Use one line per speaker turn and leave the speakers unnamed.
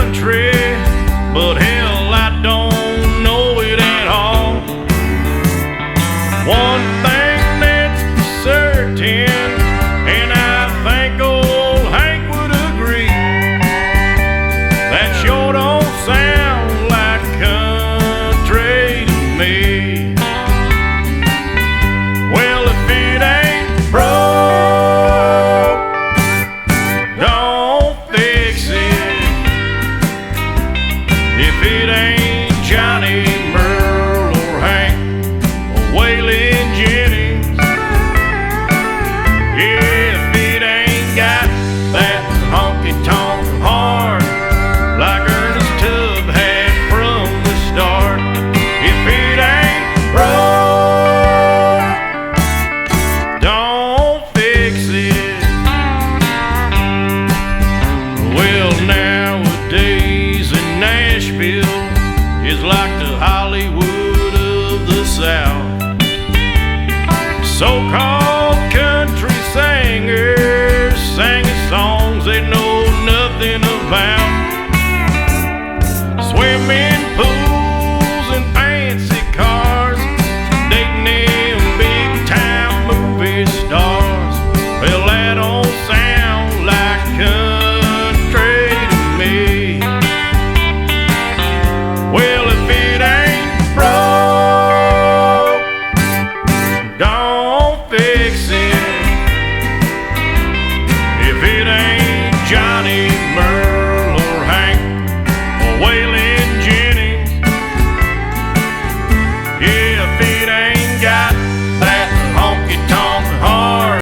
country, but hell, I don't know it at all. One thing that's for certain, and I think old Hank would agree, that sure don't sound like country to me. Well, if it ain't broke, don't fix it. If it ain't Johnny, Merle, or Hank, or Waylon Jennings, yeah, if it ain't got that honky-tonk heart like Ernest Tubb had from the start, if it ain't broke, don't fix it. Well, nowadays in Nashville is like the Hollywood of the South. So-called country singers singing songs they know nothing about. Swimming